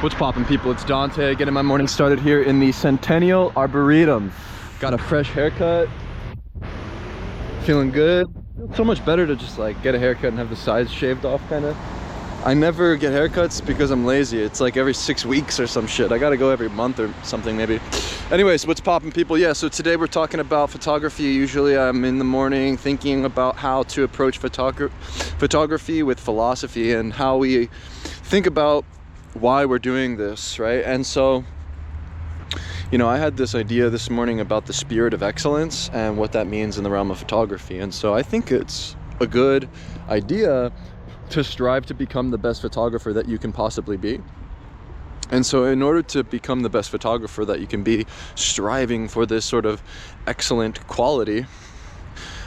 What's poppin', people? It's Dante, getting my morning started here in the Centennial Arboretum. Got a fresh haircut, feeling good. Feels so much better to just like get a haircut and have the sides shaved off, kind of. I never get haircuts because I'm lazy. It's like every 6 weeks or some shit. I gotta go every month or something maybe. Anyways, what's poppin', people? Yeah, so today we're talking about photography. Usually I'm in the morning thinking about how to approach photography with philosophy and how we think about why we're doing this, right? And so, you know, I had this idea this morning about the spirit of excellence and what that means in the realm of photography. And so I think it's a good idea to strive to become the best photographer that you can possibly be. And so in order to become the best photographer that you can be, striving for this sort of excellent quality,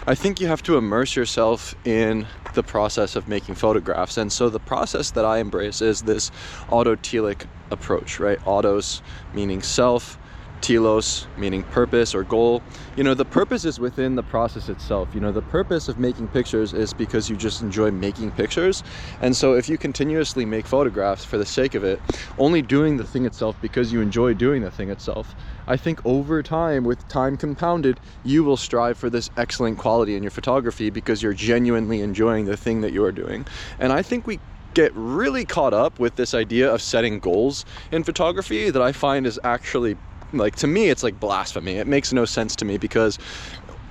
I think you have to immerse yourself in the process of making photographs. And so the process that I embrace is this autotelic approach, right? Autos meaning self, telos meaning purpose or goal. You know, the purpose is within the process itself. You know, the purpose of making pictures is because you just enjoy making pictures. And so if you continuously make photographs for the sake of it, only doing the thing itself because you enjoy doing the thing itself, I think over time, with time compounded, you will strive for this excellent quality in your photography because you're genuinely enjoying the thing that you're doing. And I think we get really caught up with this idea of setting goals in photography that I find is actually, like, to me, it's like blasphemy. It makes no sense to me because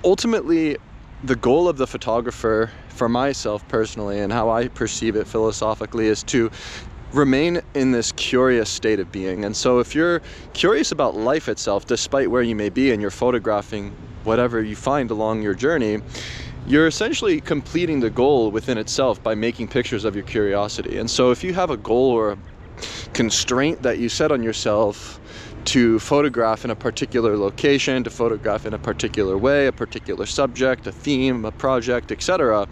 ultimately the goal of the photographer, for myself personally and how I perceive it philosophically, is to remain in this curious state of being. And so if you're curious about life itself, despite where you may be, and you're photographing whatever you find along your journey, you're essentially completing the goal within itself by making pictures of your curiosity. And so if you have a goal or a constraint that you set on yourself to photograph in a particular location, to photograph in a particular way, a particular subject, a theme, a project, etc.,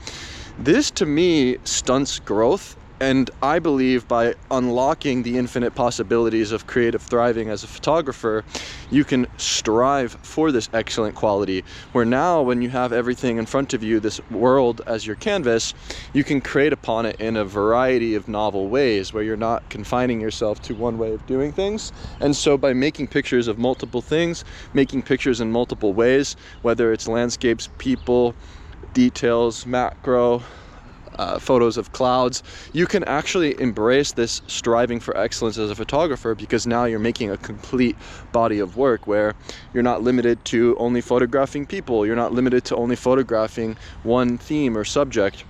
this to me stunts growth. And I believe by unlocking the infinite possibilities of creative thriving as a photographer, you can strive for this excellent quality, where now when you have everything in front of you, this world as your canvas, you can create upon it in a variety of novel ways where you're not confining yourself to one way of doing things. And so by making pictures of multiple things, making pictures in multiple ways, whether it's landscapes, people, details, macro, photos of clouds, you can actually embrace this striving for excellence as a photographer, because now you're making a complete body of work where you're not limited to only photographing people, you're not limited to only photographing one theme or subject.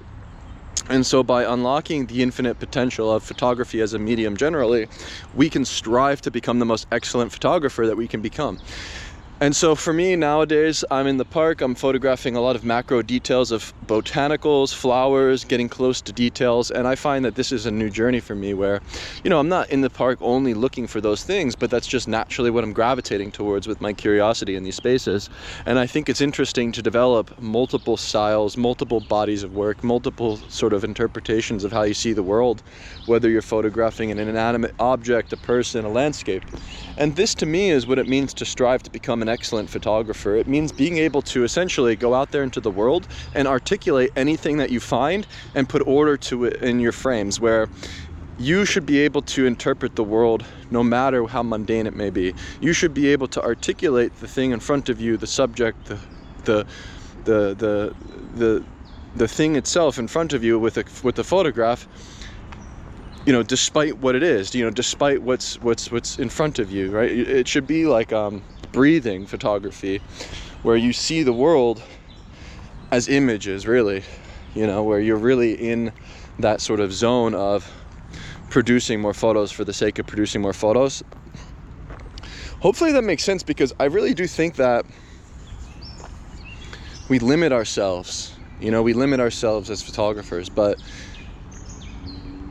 And so by unlocking the infinite potential of photography as a medium generally, we can strive to become the most excellent photographer that we can become. And so for me nowadays, I'm in the park, I'm photographing a lot of macro details of botanicals, flowers, getting close to details. And I find that this is a new journey for me where, you know, I'm not in the park only looking for those things, but that's just naturally what I'm gravitating towards with my curiosity in these spaces. And I think it's interesting to develop multiple styles, multiple bodies of work, multiple sort of interpretations of how you see the world, whether you're photographing an inanimate object, a person, a landscape. And this to me is what it means to strive to become an excellent photographer. It means being able to essentially go out there into the world and articulate anything that you find and put order to it in your frames, where you should be able to interpret the world no matter how mundane it may be. You should be able to articulate the thing in front of you, the subject, the thing itself in front of you with the photograph, you know, despite what it is, you know, despite what's in front of you, right? It should be like breathing photography, where you see the world as images, really, you know, where you're really in that sort of zone of producing more photos for the sake of producing more photos. Hopefully that makes sense, because I really do think that we limit ourselves, you know, we limit ourselves as photographers, but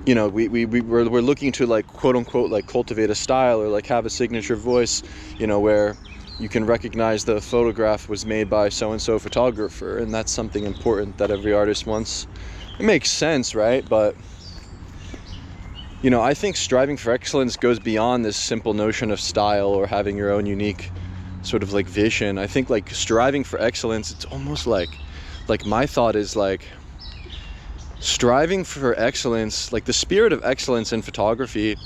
you know, we're looking to, like, quote unquote, like, cultivate a style or like have a signature voice, you know, where you can recognize the photograph was made by so-and-so photographer, and that's something important that every artist wants. It makes sense, right? But, you know, I think striving for excellence goes beyond this simple notion of style or having your own unique sort of like vision. I think like striving for excellence, it's almost like my thought is like striving for excellence, like the spirit of excellence in photography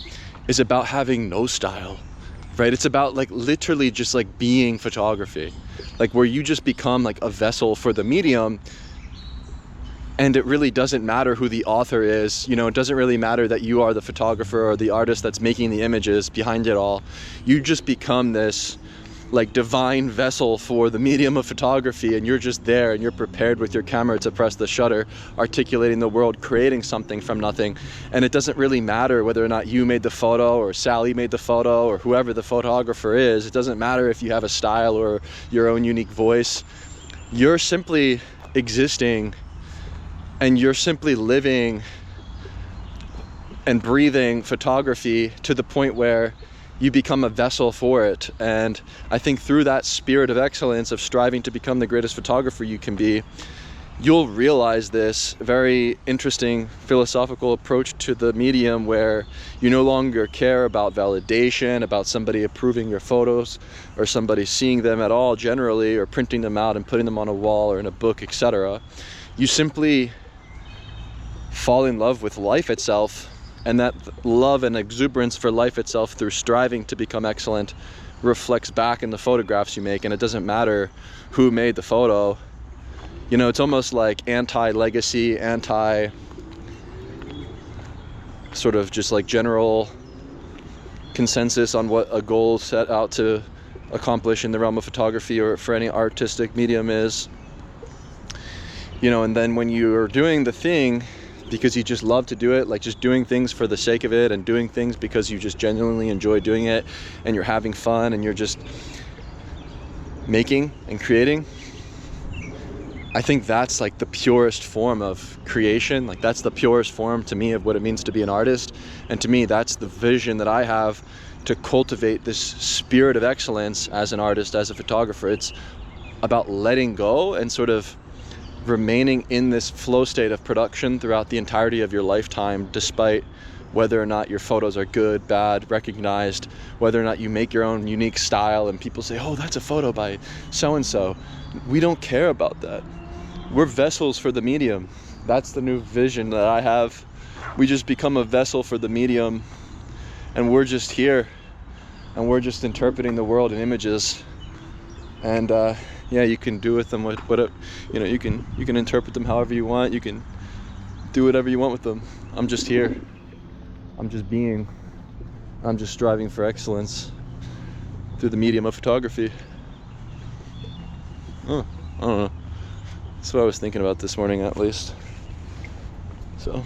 is about having no style, right? It's about like literally just like being photography, like where you just become like a vessel for the medium. And it really doesn't matter who the author is, you know, it doesn't really matter that you are the photographer or the artist that's making the images behind it all. You just become this like divine vessel for the medium of photography, and you're just there and you're prepared with your camera to press the shutter, articulating the world, creating something from nothing. And it doesn't really matter whether or not you made the photo or Sally made the photo or whoever the photographer is. It doesn't matter if you have a style or your own unique voice. You're simply existing, and you're simply living and breathing photography to the point where you become a vessel for it. And I think through that spirit of excellence, of striving to become the greatest photographer you can be, you'll realize this very interesting philosophical approach to the medium, where you no longer care about validation, about somebody approving your photos or somebody seeing them at all generally, or printing them out and putting them on a wall or in a book, etc. You simply fall in love with life itself, and that love and exuberance for life itself through striving to become excellent reflects back in the photographs you make. And it doesn't matter who made the photo. You know, it's almost like anti-legacy, anti sort of just like general consensus on what a goal set out to accomplish in the realm of photography or for any artistic medium is. You know, and then when you're doing the thing because you just love to do it, like just doing things for the sake of it and doing things because you just genuinely enjoy doing it, and you're having fun and you're just making and creating, I think that's like the purest form of creation. Like that's the purest form to me of what it means to be an artist. And to me, that's the vision that I have to cultivate this spirit of excellence as an artist, as a photographer. It's about letting go and sort of remaining in this flow state of production throughout the entirety of your lifetime, despite whether or not your photos are good, bad, recognized, whether or not you make your own unique style and people say, oh, that's a photo by so-and-so. We don't care about that. We're vessels for the medium. That's the new vision that I have. We just become a vessel for the medium, and we're just here, and we're just interpreting the world in images. And yeah, you can do with them what you know, you can interpret them however you want. You can do whatever you want with them. I'm just here. I'm just being. I'm just striving for excellence through the medium of photography. Oh, I don't know. That's what I was thinking about this morning, at least. So